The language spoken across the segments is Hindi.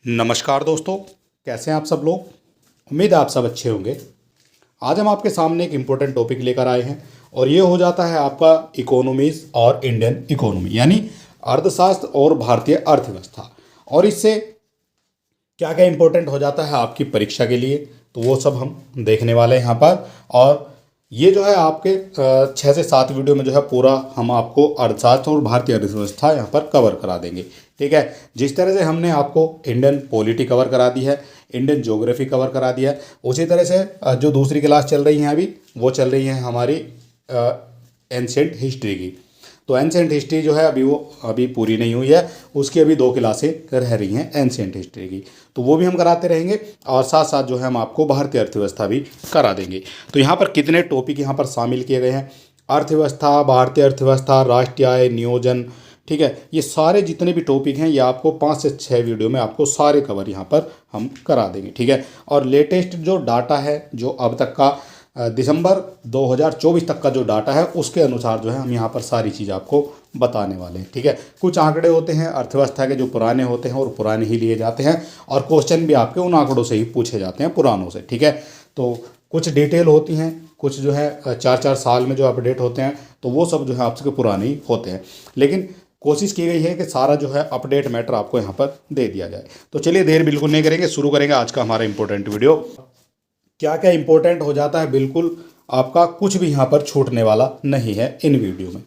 नमस्कार दोस्तों, कैसे हैं आप सब लोग। उम्मीद है आप सब अच्छे होंगे। आज हम आपके सामने एक इम्पोर्टेंट टॉपिक लेकर आए हैं और ये हो जाता है आपका इकोनॉमीज और इंडियन इकोनॉमी, यानी अर्थशास्त्र और भारतीय अर्थव्यवस्था। और इससे क्या क्या इम्पोर्टेंट हो जाता है आपकी परीक्षा के लिए, तो वो सब हम देखने वाले हैं यहाँ पर। और ये जो है आपके 6 से 7 वीडियो में जो है पूरा हम आपको अर्थशास्त्र और भारतीय अर्थव्यवस्था यहाँ पर कवर करा देंगे। ठीक है, जिस तरह से हमने आपको इंडियन पॉलिटी कवर करा दी है, इंडियन ज्योग्राफी कवर करा दिया है, उसी तरह से जो दूसरी क्लास चल रही है अभी, वो चल रही है हमारी एंशिएंट हिस्ट्री की। तो एंशिएंट हिस्ट्री जो है अभी पूरी नहीं हुई है, उसकी अभी 2 क्लासें रह रही हैं एंशिएंट हिस्ट्री की, तो वो भी हम कराते रहेंगे। और साथ साथ जो है हम आपको भारतीय अर्थव्यवस्था भी करा देंगे। तो यहाँ पर कितने टॉपिक यहाँ पर शामिल किए गए हैं, अर्थव्यवस्था, भारतीय अर्थव्यवस्था, राष्ट्रीय आय, नियोजन, ठीक है, ये सारे जितने भी टॉपिक हैं ये आपको 5 से 6 वीडियो में आपको सारे कवर यहाँ पर हम करा देंगे। ठीक है, और लेटेस्ट जो डाटा है, जो अब तक का दिसंबर 2024 तक का जो डाटा है, उसके अनुसार जो है हम यहाँ पर सारी चीज़ आपको बताने वाले हैं। ठीक है, कुछ आंकड़े होते हैं अर्थव्यवस्था के जो पुराने होते हैं और पुराने ही लिए जाते हैं, और क्वेश्चन भी आपके उन आंकड़ों से ही पूछे जाते हैं, पुरानों से। ठीक है, तो कुछ डिटेल होती हैं, कुछ जो है 4-4 साल में जो अपडेट होते हैं, तो वो सब जो है आपके पुराने ही होते हैं। लेकिन कोशिश की गई है कि सारा जो है अपडेट मैटर आपको यहाँ पर दे दिया जाए। तो चलिए देर बिल्कुल नहीं करेंगे, शुरू करेंगे आज का हमारा इंपॉर्टेंट वीडियो। क्या क्या इंपॉर्टेंट हो जाता है, बिल्कुल आपका कुछ भी यहाँ पर छूटने वाला नहीं है इन वीडियो में।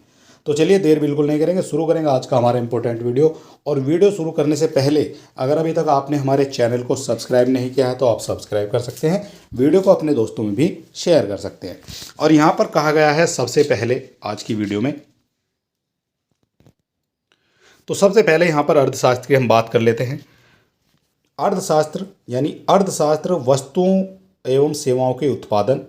तो चलिए देर बिल्कुल नहीं करेंगे, शुरू करेंगे आज का हमारा इंपॉर्टेंट वीडियो। और वीडियो शुरू करने से पहले अगर अभी तक आपने हमारे चैनल को सब्सक्राइब नहीं किया है तो आप सब्सक्राइब कर सकते हैं, वीडियो को अपने दोस्तों में भी शेयर कर सकते हैं। और यहाँ पर कहा गया है सबसे पहले आज की वीडियो में, तो सबसे पहले यहाँ पर अर्थशास्त्र की हम बात कर लेते हैं। अर्थशास्त्र यानी अर्थशास्त्र वस्तुओं एवं सेवाओं के उत्पादन,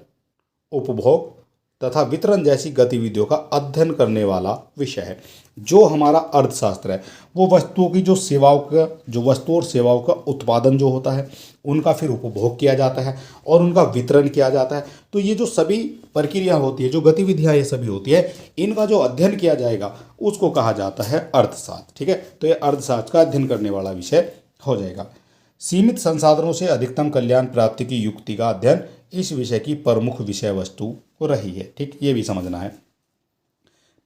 उपभोग तथा वितरण जैसी गतिविधियों का अध्ययन करने वाला विषय है। जो हमारा अर्थशास्त्र है वो वस्तुओं की जो सेवाओं का, जो वस्तु और सेवाओं का उत्पादन जो होता है, उनका फिर उपभोग किया जाता है और उनका वितरण किया जाता है। तो ये जो सभी प्रक्रिया होती है, जो गतिविधियाँ ये सभी होती है, इनका जो अध्ययन किया जाएगा उसको कहा जाता है अर्थशास्त्र। ठीक है, तो ये अर्थशास्त्र का अध्ययन करने वाला विषय हो जाएगा। सीमित संसाधनों से अधिकतम कल्याण प्राप्ति की युक्ति का अध्ययन इस विषय की प्रमुख विषय वस्तु हो रही है। ठीक, ये भी समझना है।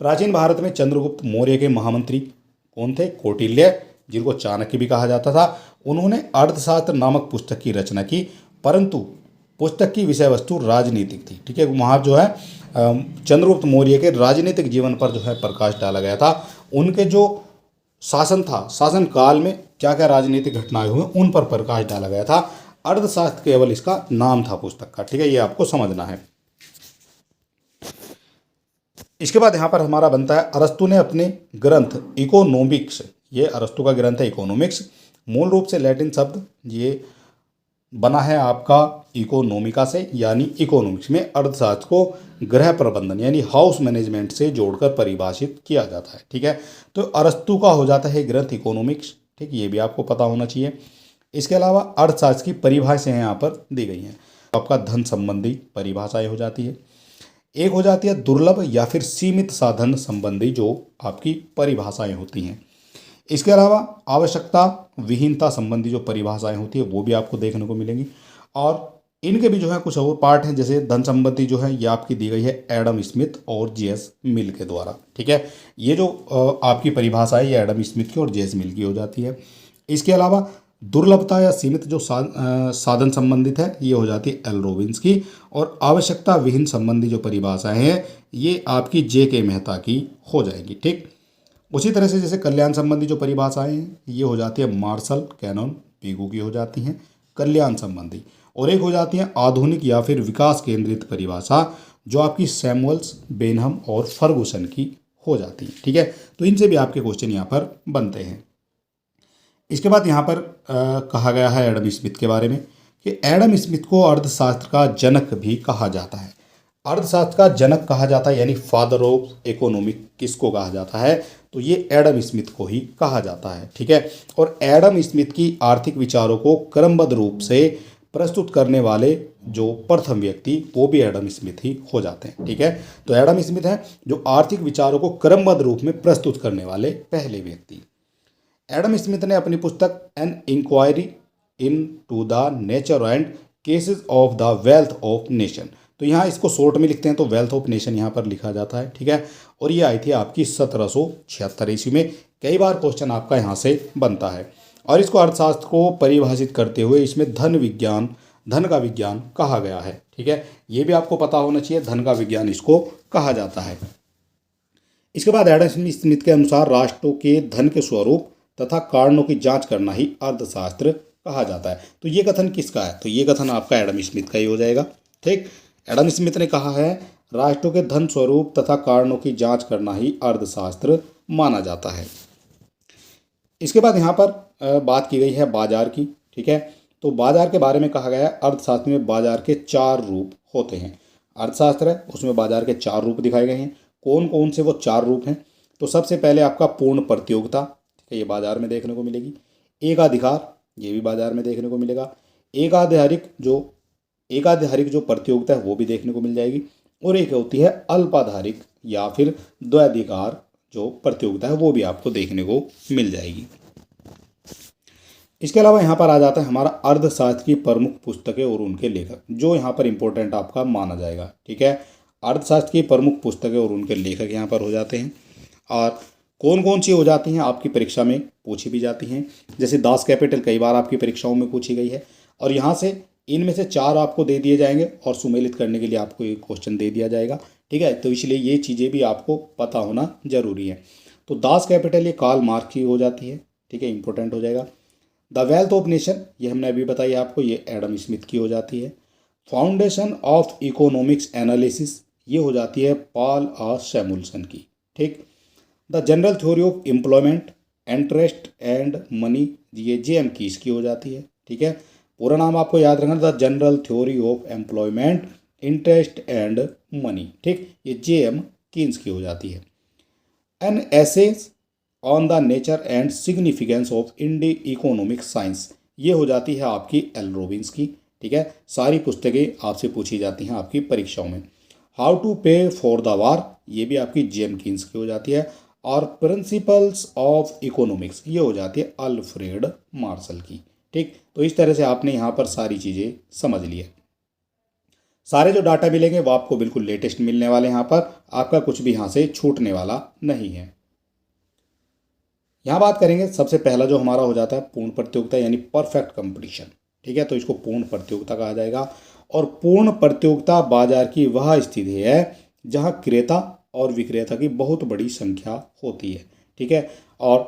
प्राचीन भारत में चंद्रगुप्त मौर्य के महामंत्री कौन थे? कौटिल्य, जिनको चाणक्य भी कहा जाता था। उन्होंने अर्थशास्त्र नामक पुस्तक की रचना की, परंतु पुस्तक की विषय वस्तु राजनीतिक थी। ठीक है, वहाँ जो है चंद्रगुप्त मौर्य के राजनीतिक जीवन पर जो है प्रकाश डाला गया था। उनके जो शासन था, शासन काल में क्या क्या राजनीतिक घटनाएं हुई उन पर प्रकाश डाला गया था। अर्थशास्त्र केवल इसका नाम था पुस्तक का। ठीक है, ये आपको समझना है। इसके बाद यहाँ पर हमारा बनता है, अरस्तु ने अपने ग्रंथ इकोनॉमिक्स, ये अरस्तु का ग्रंथ है इकोनॉमिक्स, मूल रूप से लैटिन शब्द ये बना है आपका इकोनॉमिका से, यानी इकोनॉमिक्स में अर्थशास्त्र को गृह प्रबंधन यानी हाउस मैनेजमेंट से जोड़कर परिभाषित किया जाता है। ठीक है, तो अरस्तु का हो जाता है ग्रंथ इकोनॉमिक्स। ठीक, ये भी आपको पता होना चाहिए। इसके अलावा अर्थशास्त्र की परिभाषाएं यहाँ पर दी गई हैं। आपका धन संबंधी परिभाषाएं हो जाती है, एक हो जाती है दुर्लभ या फिर सीमित साधन संबंधी जो आपकी परिभाषाएं होती हैं। इसके अलावा आवश्यकता विहीनता संबंधी जो परिभाषाएं होती है वो भी आपको देखने को मिलेंगी। और इनके भी जो है कुछ और पार्ट हैं, जैसे धन संबंधी जो है ये आपकी दी गई है एडम स्मिथ और जेएस मिल के द्वारा। ठीक है, ये जो आपकी परिभाषा है ये एडम स्मिथ की और जेएस मिल की हो जाती है। इसके अलावा दुर्लभता या सीमित जो साधन संबंधित है ये हो जाती है एल रॉबिन्स की, और आवश्यकता विहीन संबंधी जो परिभाषाएं हैं ये आपकी जे के मेहता की हो जाएगी। ठीक, उसी तरह से जैसे कल्याण संबंधी जो परिभाषाएं हैं ये हो जाती है मार्शल कैनन पीगू की हो जाती हैं कल्याण संबंधी, और एक हो जाती है आधुनिक या फिर विकास केंद्रित परिभाषा जो आपकी सैमुअल्स, बेनहम और फर्गुसन की हो जाती है। ठीक है, तो इनसे भी आपके क्वेश्चन यहाँ पर बनते हैं। इसके बाद यहाँ पर कहा गया है एडम स्मिथ के बारे में कि एडम स्मिथ को अर्थशास्त्र का जनक भी कहा जाता है। अर्थशास्त्र का जनक कहा जाता है, यानी फादर ऑफ इकोनॉमिक किसको कहा जाता है? तो ये एडम स्मिथ को ही कहा जाता है। ठीक है, और एडम स्मिथ की आर्थिक विचारों को क्रमबद्ध रूप से प्रस्तुत करने वाले जो प्रथम व्यक्ति वो भी एडम स्मिथ ही हो जाते हैं। ठीक है, तो एडम स्मिथ है जो आर्थिक विचारों को क्रमबद्ध रूप में प्रस्तुत करने वाले पहले व्यक्ति। एडम स्मिथ ने अपनी पुस्तक an inquiry into the nature and causes of the wealth of nation, तो यहाँ इसको शॉर्ट में लिखते हैं तो वेल्थ ऑफ नेशन यहाँ पर लिखा जाता है, ठीक है। और ये आई थी आपकी 1776 ईस्वी में। कई बार क्वेश्चन आपका यहाँ से बनता है। और इसको अर्थशास्त्र को परिभाषित करते हुए इसमें धन का विज्ञान कहा गया है, ठीक है। ये भी आपको पता होना चाहिए, धन का विज्ञान इसको कहा जाता है। इसके बाद एडम स्मिथ के अनुसार राष्ट्रों के धन के स्वरूप तथा कारणों की जांच करना ही अर्थशास्त्र कहा जाता है। तो ये कथन किसका है? तो ये कथन आपका एडम स्मिथ का ही हो जाएगा, ठीक। एडम स्मिथ ने कहा है राष्ट्रों के धन स्वरूप तथा कारणों की जांच करना ही अर्थशास्त्र माना जाता है। इसके बाद यहाँ पर बात की गई है बाजार की, ठीक है। तो बाजार के बारे में कहा गया है अर्थशास्त्र में बाजार के 4 रूप होते हैं। अर्थशास्त्र है उसमें बाजार के 4 रूप दिखाए गए हैं। कौन कौन से वो 4 रूप हैं? तो सबसे पहले आपका पूर्ण प्रतियोगिता, ठीक है, ये बाजार में देखने को मिलेगी। एकाधिकार, ये भी बाजार में देखने को मिलेगा। एकाधिकारिक जो प्रतियोगिता है वो भी देखने को मिल जाएगी। और एक होती है अल्पाधारिक या फिर द्वैधिकार जो प्रतियोगिता है वो भी आपको देखने को मिल जाएगी। इसके अलावा यहाँ पर आ जाता है हमारा अर्थशास्त्र की प्रमुख पुस्तकें और उनके लेखक, जो यहाँ पर इंपॉर्टेंट आपका माना जाएगा, ठीक है। अर्थशास्त्र की प्रमुख पुस्तकें और उनके लेखक यहाँ पर हो जाते हैं। और कौन कौन सी हो जाती हैं आपकी परीक्षा में पूछी भी जाती हैं, जैसे दास कैपिटल कई बार आपकी परीक्षाओं में पूछी गई है। और यहाँ से इनमें से 4 आपको दे दिए जाएंगे और सुमेलित करने के लिए आपको एक क्वेश्चन दे दिया जाएगा, ठीक है। तो इसलिए ये चीज़ें भी आपको पता होना जरूरी है। तो दास कैपिटल ये कार्ल मार्क्स की हो जाती है, ठीक है, इंपॉर्टेंट हो जाएगा। द वेल्थ ऑफ नेशन ये हमने अभी बताई आपको, ये एडम स्मिथ की हो जाती है। फाउंडेशन ऑफ इकोनॉमिक्स एनालिसिस ये हो जाती है पॉल सैमुअल्सन की, ठीक। The general theory of employment interest and money ये जेएम कीस की हो जाती है, ठीक है। पूरा नाम आपको याद रखना, the general theory of employment interest and money, ठीक, ये जेएम कीन्स की हो जाती है। An essays on the nature and significance of Indian economic science ये हो जाती है आपकी एल रॉबिन्स की, ठीक है। सारी पुस्तकें आपसे पूछी जाती हैं आपकी परीक्षाओं में। हाउ टू पे फॉर द वार ये भी आपकी जेम कीन्स की हो जाती है। और प्रिंसिपल्स ऑफ इकोनॉमिक्स ये हो जाती है अल्फ्रेड मार्शल की, ठीक। तो इस तरह से आपने यहाँ पर सारी चीज़ें समझ ली है। सारे जो डाटा मिलेंगे वो आपको बिल्कुल लेटेस्ट मिलने वाले हैं, यहाँ पर आपका कुछ भी यहाँ से छूटने वाला नहीं है। यहाँ बात करेंगे सबसे पहला जो हमारा हो जाता है पूर्ण प्रतियोगिता यानी परफेक्ट कंपटीशन, ठीक है। तो इसको पूर्ण प्रतियोगिता कहा जाएगा। और पूर्ण प्रतियोगिता बाजार की वह स्थिति है जहाँ क्रेता और विक्रेता की बहुत बड़ी संख्या होती है, ठीक है। और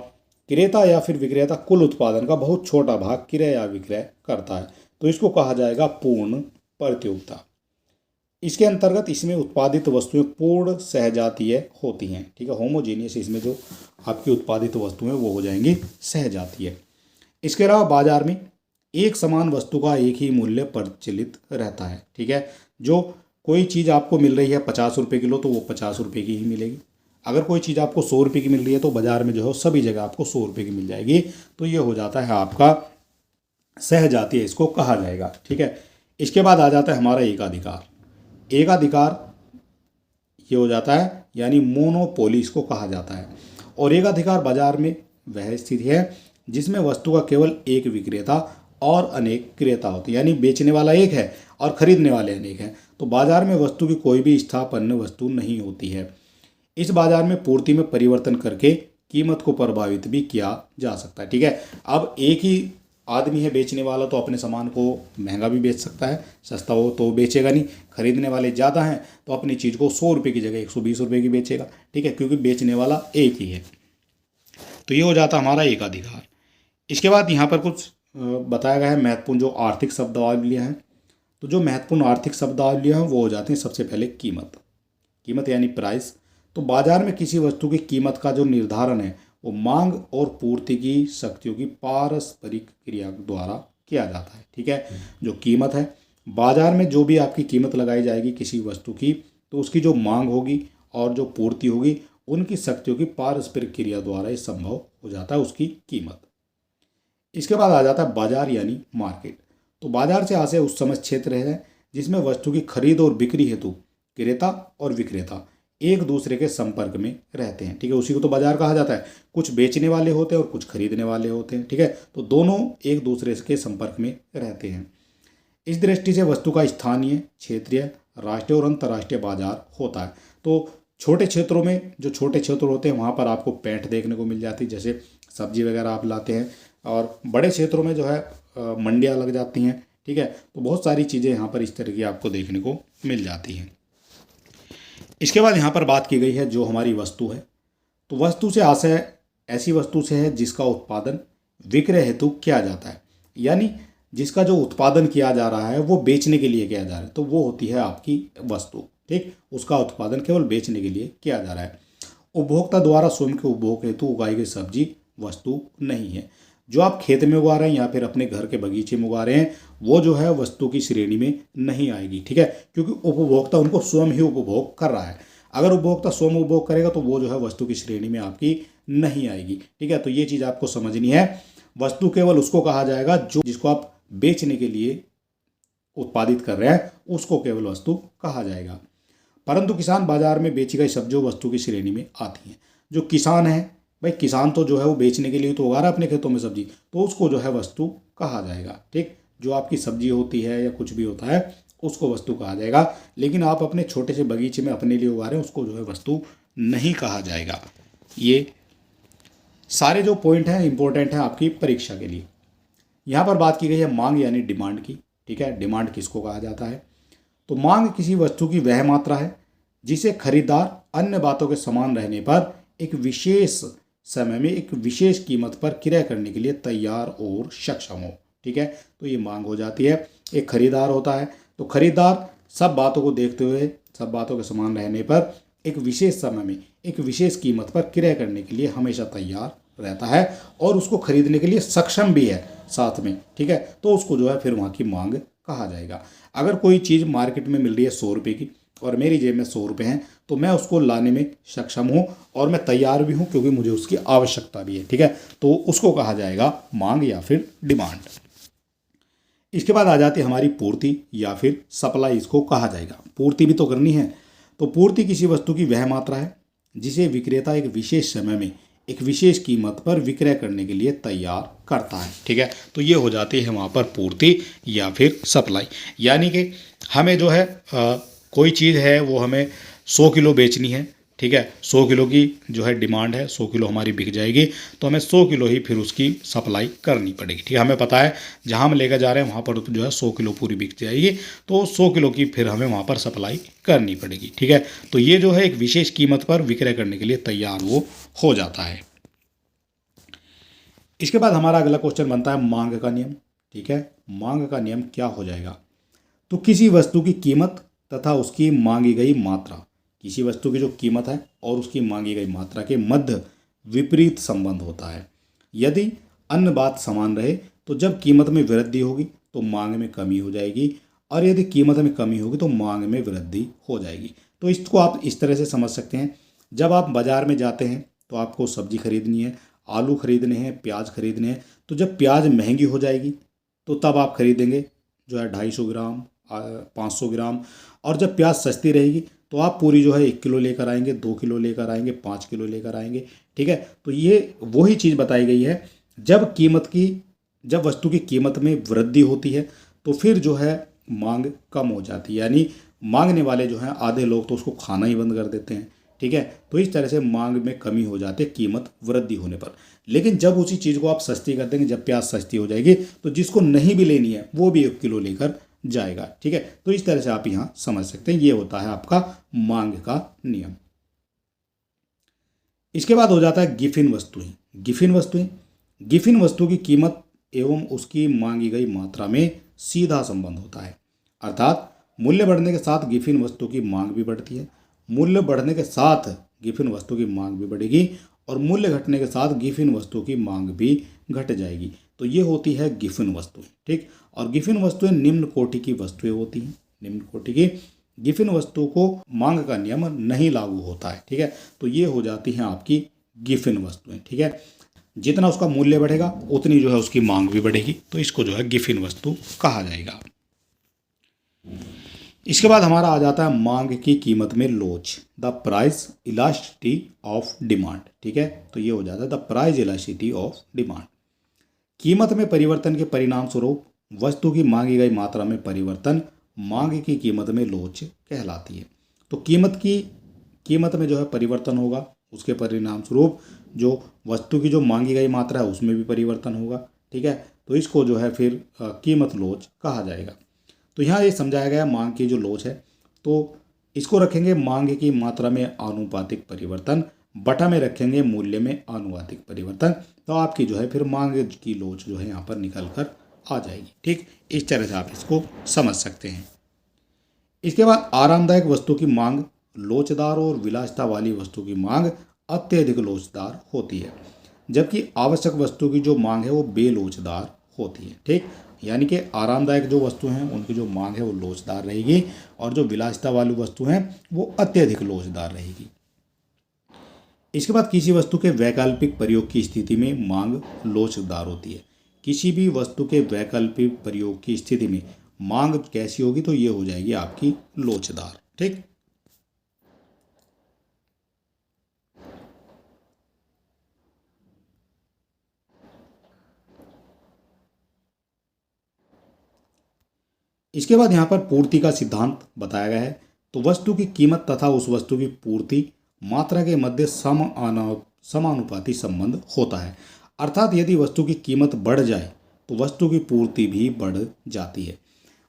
क्रेता या फिर विक्रेता कुल उत्पादन का बहुत छोटा भाग क्रय या विक्रय करता है, तो इसको कहा जाएगा पूर्ण प्रतियोगिता। इसके अंतर्गत इसमें उत्पादित वस्तुएं पूर्ण सहजातीय होती हैं, ठीक है। होमोजीनियस इसमें जो आपकी उत्पादित वस्तुएं वो हो जाएंगी सहजातीय। इसके अलावा बाजार में एक समान वस्तु का एक ही मूल्य प्रचलित रहता है, ठीक है। जो कोई चीज़ आपको मिल रही है 50 रुपये किलो तो वो 50 रुपये की ही मिलेगी। अगर कोई चीज़ आपको 100 रुपये की मिल रही है तो बाजार में जो है सभी जगह आपको 100 रुपये की मिल जाएगी। तो ये हो जाता है आपका सहजातीय, इसको कहा जाएगा, ठीक है। इसके बाद आ जाता है हमारा एकाधिकार। एकाधिकार ये हो जाता है यानी मोनोपोली इसको कहा जाता है। और एकाधिकार बाजार में वह स्थिति है जिसमें वस्तु का केवल एक विक्रेता और अनेक क्रेता होते हैं, यानी बेचने वाला एक है और खरीदने वाले अनेक हैं। तो बाजार में वस्तु की कोई भी स्थापन्न वस्तु नहीं होती है। इस बाजार में पूर्ति में परिवर्तन करके कीमत को प्रभावित भी किया जा सकता है, ठीक है। अब एक ही आदमी है बेचने वाला तो अपने सामान को महंगा भी बेच सकता है, सस्ता हो तो बेचेगा नहीं। खरीदने वाले ज़्यादा हैं तो अपनी चीज़ को 100 रुपये की जगह 120 रुपये की बेचेगा, ठीक है, क्योंकि बेचने वाला एक ही है। तो ये हो जाता हमारा एकाधिकार। इसके बाद यहाँ पर कुछ बताया गया है महत्वपूर्ण जो आर्थिक शब्दावलियाँ हैं। तो जो महत्वपूर्ण आर्थिक शब्दावलियाँ हैं वो हो जाती हैं सबसे पहले कीमत यानी प्राइस। तो बाजार में किसी वस्तु की कीमत का जो निर्धारण है वो मांग और पूर्ति की शक्तियों की पारस्परिक क्रिया द्वारा किया जाता है, ठीक है। जो कीमत है बाजार में जो भी आपकी कीमत लगाई जाएगी किसी वस्तु की तो उसकी जो मांग होगी और जो पूर्ति होगी उनकी शक्तियों की पारस्परिक क्रिया द्वारा ये संभव हो जाता है उसकी कीमत। इसके बाद आ जाता है बाजार यानी मार्केट। तो बाजार से आशय उस समझ क्षेत्र है जिसमें वस्तु की खरीद और बिक्री हेतु क्रेता और विक्रेता एक दूसरे के संपर्क में रहते हैं। ठीक है, उसी को तो बाजार कहा जाता है। कुछ बेचने वाले होते हैं और कुछ खरीदने वाले होते हैं। ठीक है, तो दोनों एक दूसरे के संपर्क में रहते हैं। इस दृष्टि से वस्तु का स्थानीय, क्षेत्रीय, राष्ट्रीय और अंतर्राष्ट्रीय बाजार होता है। तो छोटे क्षेत्रों में, जो छोटे क्षेत्र होते हैं वहाँ पर आपको पैंट देखने को मिल जाती है, जैसे सब्जी वगैरह आप लाते हैं। और बड़े क्षेत्रों में जो है मंडियाँ लग जाती हैं। ठीक है, तो बहुत सारी चीज़ें यहाँ पर इस तरह की आपको देखने को मिल जाती हैं। इसके बाद यहाँ पर बात की गई है जो हमारी वस्तु है। तो वस्तु से आशय ऐसी वस्तु से है जिसका उत्पादन विक्रय हेतु किया जाता है, यानी जिसका जो उत्पादन किया जा रहा है वो बेचने के लिए किया जा रहा है, तो वो होती है आपकी वस्तु। ठीक, उसका उत्पादन केवल बेचने के लिए किया जा रहा है। उपभोक्ता द्वारा स्वयं के उपभोग हेतु उगाई गई सब्जी वस्तु नहीं है। जो आप खेत में उगा रहे हैं या फिर अपने घर के बगीचे में उगा रहे हैं, वो जो है वस्तु की श्रेणी में नहीं आएगी। ठीक है, क्योंकि उपभोक्ता उनको स्वयं ही उपभोग कर रहा है। अगर उपभोक्ता स्वयं उपभोग करेगा तो वो जो है वस्तु की श्रेणी में आपकी नहीं आएगी। ठीक है, तो ये चीज़ आपको समझनी है। वस्तु केवल उसको कहा जाएगा जो जिसको आप बेचने के लिए उत्पादित कर रहे हैं, उसको केवल वस्तु कहा जाएगा। परंतु किसान बाजार में बेची गई सब्जियों वस्तु की श्रेणी में आती हैं। जो किसान है भाई, किसान तो जो है वो बेचने के लिए तो उगा रहा है अपने खेतों में सब्जी, तो उसको जो है वस्तु कहा जाएगा। ठीक, जो आपकी सब्जी होती है या कुछ भी होता है उसको वस्तु कहा जाएगा। लेकिन आप अपने छोटे से बगीचे में अपने लिए उगा रहे हैं, उसको जो है वस्तु नहीं कहा जाएगा। ये सारे जो पॉइंट हैं इंपॉर्टेंट हैं आपकी परीक्षा के लिए। यहाँ पर बात की गई है मांग यानी डिमांड की। ठीक है, डिमांड किसको कहा जाता है? तो मांग किसी वस्तु की वह मात्रा है जिसे खरीदार अन्य बातों के समान रहने पर एक विशेष समय में एक विशेष कीमत पर क्रय करने के लिए तैयार और सक्षम हो। ठीक है, तो ये मांग हो जाती है। एक खरीदार होता है, तो खरीदार सब बातों को देखते हुए, सब बातों के समान रहने पर एक विशेष समय में एक विशेष कीमत पर क्रय करने के लिए हमेशा तैयार रहता है और उसको खरीदने के लिए सक्षम भी है साथ में। ठीक है, तो उसको जो है फिर वहाँ की मांग कहा जाएगा। अगर कोई चीज़ मार्केट में मिल रही है 100 रुपये की और मेरी जेब में 100 रुपये हैं, तो मैं उसको लाने में सक्षम हूँ और मैं तैयार भी हूँ क्योंकि मुझे उसकी आवश्यकता भी है। ठीक है, तो उसको कहा जाएगा मांग या फिर डिमांड। इसके बाद आ जाती है हमारी पूर्ति या फिर सप्लाई, इसको कहा जाएगा। पूर्ति भी तो करनी है। तो पूर्ति किसी वस्तु की वह मात्रा है जिसे विक्रेता एक विशेष समय में एक विशेष कीमत पर विक्रय करने के लिए तैयार करता है। ठीक है, तो ये हो जाती है वहाँ पर पूर्ति या फिर सप्लाई। यानी कि हमें जो है कोई चीज़ है वो हमें 100 किलो बेचनी है। ठीक है, 100 किलो की जो है डिमांड है, 100 किलो हमारी बिक जाएगी, तो हमें 100 किलो ही फिर उसकी सप्लाई करनी पड़ेगी। ठीक है, हमें पता है जहाँ हम लेकर जा रहे हैं वहाँ पर जो है 100 किलो पूरी बिक जाएगी, तो 100 किलो की फिर हमें वहाँ पर सप्लाई करनी पड़ेगी। ठीक है, तो ये जो है एक विशेष कीमत पर विक्रय करने के लिए तैयार वो हो जाता है। इसके बाद हमारा अगला क्वेश्चन बनता है मांग का नियम। ठीक है, मांग का नियम क्या हो जाएगा? तो किसी वस्तु की कीमत तथा उसकी मांगी गई मात्रा, किसी वस्तु की जो कीमत है और उसकी मांगी गई मात्रा के मध्य विपरीत संबंध होता है। यदि अन्य बात समान रहे तो जब कीमत में वृद्धि होगी तो मांग में कमी हो जाएगी, और यदि कीमत में कमी होगी तो मांग में वृद्धि हो जाएगी। तो इसको आप इस तरह से समझ सकते हैं, जब आप बाज़ार में जाते हैं तो आपको सब्जी खरीदनी है, आलू खरीदने हैं, प्याज खरीदने हैं, तो जब प्याज महंगी हो जाएगी तो तब आप खरीदेंगे जो है 250 ग्राम, 500 ग्राम, और जब प्याज सस्ती रहेगी तो आप पूरी जो है 1 किलो लेकर आएंगे, 2 किलो लेकर आएंगे, 5 किलो लेकर आएंगे। ठीक है, तो ये वही चीज़ बताई गई है, जब वस्तु की कीमत में वृद्धि होती है तो फिर जो है मांग कम हो जाती है, यानी मांगने वाले जो हैं आधे लोग तो उसको खाना ही बंद कर देते हैं। ठीक है, तो इस तरह से मांग में कमी हो जाती है कीमत वृद्धि होने पर। लेकिन जब उसी चीज़ को आप सस्ती कर देंगे, जब प्याज सस्ती हो जाएगी तो जिसको नहीं भी लेनी है वो भी 1 किलो लेकर जाएगा। ठीक है, तो इस तरह से आप यहाँ समझ सकते हैं, ये होता है आपका मांग का नियम। इसके बाद हो जाता है गिफिन वस्तुएं। गिफिन वस्तु की कीमत एवं उसकी मांगी गई मात्रा में सीधा संबंध होता है, अर्थात मूल्य बढ़ने के साथ गिफिन वस्तु की मांग भी बढ़ती है, मूल्य बढ़ने के साथ गिफिन वस्तु की मांग भी बढ़ेगी, और मूल्य घटने के साथ गिफिन वस्तु की मांग भी घट जाएगी। तो ये होती है गिफिन वस्तुएं। ठीक, और गिफिन वस्तुएं निम्न कोटि की वस्तुएं होती हैं। निम्न कोटि की गिफिन वस्तु को मांग का नियम नहीं लागू होता है। ठीक है, तो ये हो जाती हैं आपकी गिफिन वस्तुएं। ठीक है, जितना उसका मूल्य बढ़ेगा उतनी जो है उसकी मांग भी बढ़ेगी, तो इसको जो है गिफिन वस्तु कहा जाएगा। इसके बाद हमारा आ जाता है मांग की कीमत में लोच, the price elasticity of demand. ठीक है, तो ये हो जाता है the price elasticity of demand. कीमत में परिवर्तन के परिणाम स्वरूप वस्तु की मांगी गई मात्रा में परिवर्तन मांग की कीमत में लोच कहलाती है। तो कीमत में जो है परिवर्तन होगा, उसके परिणाम स्वरूप जो वस्तु की जो मांगी गई मात्रा है उसमें भी परिवर्तन होगा। ठीक है, तो इसको जो है फिर कीमत लोच कहा जाएगा। तो यहाँ ये समझाया गया मांग की जो लोच है, तो इसको रखेंगे मांग की मात्रा में आनुपातिक परिवर्तन, बटा में रखेंगे मूल्य में आनुपातिक परिवर्तन, तो आपकी जो है फिर मांग की लोच जो है यहाँ पर निकल कर आ जाएगी। ठीक, इस तरह से आप इसको समझ सकते हैं। इसके बाद आरामदायक वस्तु की मांग लोचदार और विलासिता वाली वस्तु की मांग अत्यधिक लोचदार होती है, जबकि आवश्यक वस्तु की जो मांग है वो बेलोचदार होती है। ठीक, यानी कि आरामदायक जो वस्तु हैं उनकी जो मांग है वो लोचदार रहेगी और जो विलासिता वाली वस्तु हैं वो अत्यधिक लोचदार रहेगी। इसके बाद किसी वस्तु के वैकल्पिक प्रयोग की स्थिति में मांग लोचदार होती है। किसी भी वस्तु के वैकल्पिक प्रयोग की स्थिति में मांग कैसी होगी, तो ये हो जाएगी आपकी लोचदार। ठीक, इसके बाद यहाँ पर पूर्ति का सिद्धांत बताया गया है। तो वस्तु की कीमत तथा उस वस्तु की पूर्ति मात्रा के मध्य समानुपाती संबंध होता है। अर्थात यदि वस्तु की कीमत बढ़ जाए तो वस्तु की पूर्ति भी बढ़ जाती है।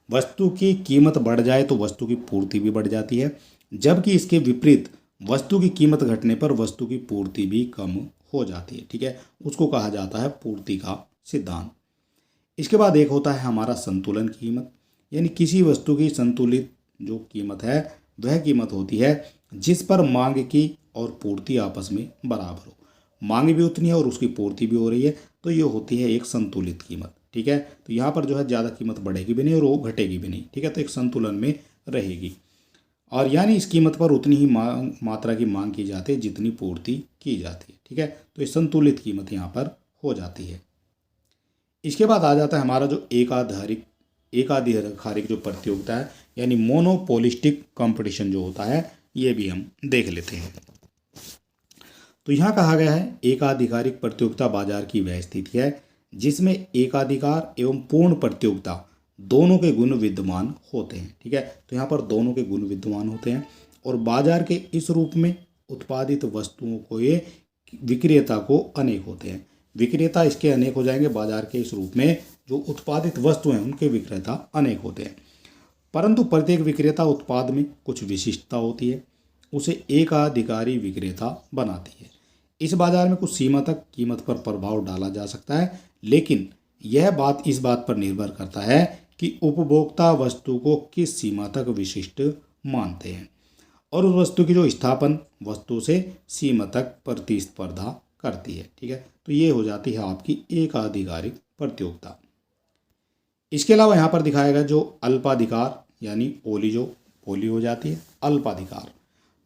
वस्तु की कीमत बढ़ जाए तो वस्तु की पूर्ति भी बढ़ जाती है, जबकि इसके विपरीत वस्तु की कीमत घटने पर वस्तु की पूर्ति भी कम हो जाती है। ठीक है, उसको कहा जाता है पूर्ति का सिद्धांत। इसके बाद एक होता है हमारा संतुलन कीमत, यानी किसी वस्तु की संतुलित जो कीमत है वह कीमत होती है जिस पर मांग की और पूर्ति आपस में बराबर हो। मांग भी उतनी है और उसकी पूर्ति भी हो रही है, तो ये होती है एक संतुलित कीमत। ठीक है, तो यहाँ पर जो है ज़्यादा कीमत बढ़ेगी भी नहीं और वो घटेगी भी नहीं। ठीक है, तो एक संतुलन में रहेगी, और यानी इस कीमत पर उतनी ही मात्रा की मांग की जाती है जितनी पूर्ति की जाती है। ठीक है, तो ये संतुलित कीमत यहाँ पर हो जाती है। इसके बाद आ जाता है हमारा जो एकाधिकारिक जो प्रतियोगिता है, यानी मोनोपोलिस्टिक कंपटीशन जो होता है, ये भी हम देख लेते हैं। तो यहाँ कहा गया है एकाधिकारिक प्रतियोगिता बाजार की वह स्थिति है जिसमें एकाधिकार एवं पूर्ण प्रतियोगिता दोनों के गुण विद्यमान होते हैं। ठीक है, तो यहाँ पर दोनों के गुण विद्यमान होते हैं और बाजार के इस रूप में उत्पादित वस्तुओं को ये विक्रेता को अनेक होते हैं। विक्रेता इसके अनेक हो जाएंगे, बाजार के इस रूप में जो उत्पादित वस्तु हैं उनके विक्रेता अनेक होते हैं, परंतु प्रत्येक विक्रेता उत्पाद में कुछ विशिष्टता होती है, उसे एकाधिकारी विक्रेता बनाती है। इस बाजार में कुछ सीमा तक कीमत पर प्रभाव डाला जा सकता है, लेकिन यह बात इस बात पर निर्भर करता है कि उपभोक्ता वस्तु को किस सीमा तक विशिष्ट मानते हैं और उस वस्तु की जो स्थापन वस्तु से सीमा तक प्रतिस्पर्धा करती है। ठीक है, तो ये हो जाती है आपकी एकाधिकारिक प्रतियोगिता। इसके अलावा यहाँ पर दिखाया गया जो अल्पाधिकार यानी ओली हो जाती है अल्पाधिकार।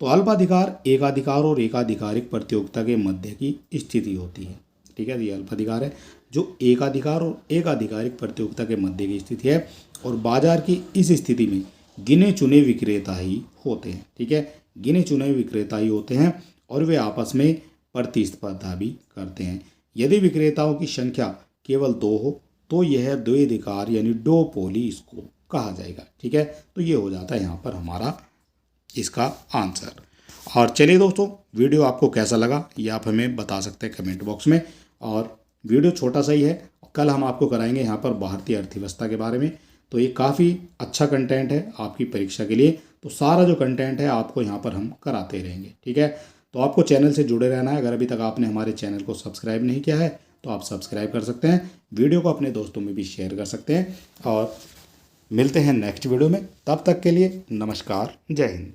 तो अल्पाधिकार एकाधिकार और एकाधिकारिक प्रतियोगिता के मध्य की स्थिति होती है। ठीक है, ये अल्पाधिकार है जो एकाधिकार और एकाधिकारिक प्रतियोगिता के मध्य की स्थिति है, और बाजार की इस स्थिति में गिने चुने विक्रेता ही होते हैं। ठीक है, गिने चुने विक्रेता ही होते हैं और वे आपस में प्रतिस्पर्धा भी करते हैं। यदि विक्रेताओं की संख्या केवल 2 हो तो यह द्वैधिकार यानी डुओपोली इसको कहा जाएगा। ठीक है, तो ये हो जाता है यहाँ पर हमारा इसका आंसर। और चलिए दोस्तों, वीडियो आपको कैसा लगा ये आप हमें बता सकते हैं कमेंट बॉक्स में। और वीडियो छोटा सा ही है, कल हम आपको कराएंगे यहाँ पर भारतीय अर्थव्यवस्था के बारे में, तो ये काफ़ी अच्छा कंटेंट है आपकी परीक्षा के लिए। तो सारा जो कंटेंट है आपको यहाँ पर हम कराते रहेंगे। ठीक है, तो आपको चैनल से जुड़े रहना है। अगर अभी तक आपने हमारे चैनल को सब्सक्राइब नहीं किया है तो आप सब्सक्राइब कर सकते हैं, वीडियो को अपने दोस्तों में भी शेयर कर सकते हैं, और मिलते हैं नेक्स्ट वीडियो में। तब तक के लिए नमस्कार, जय हिंद।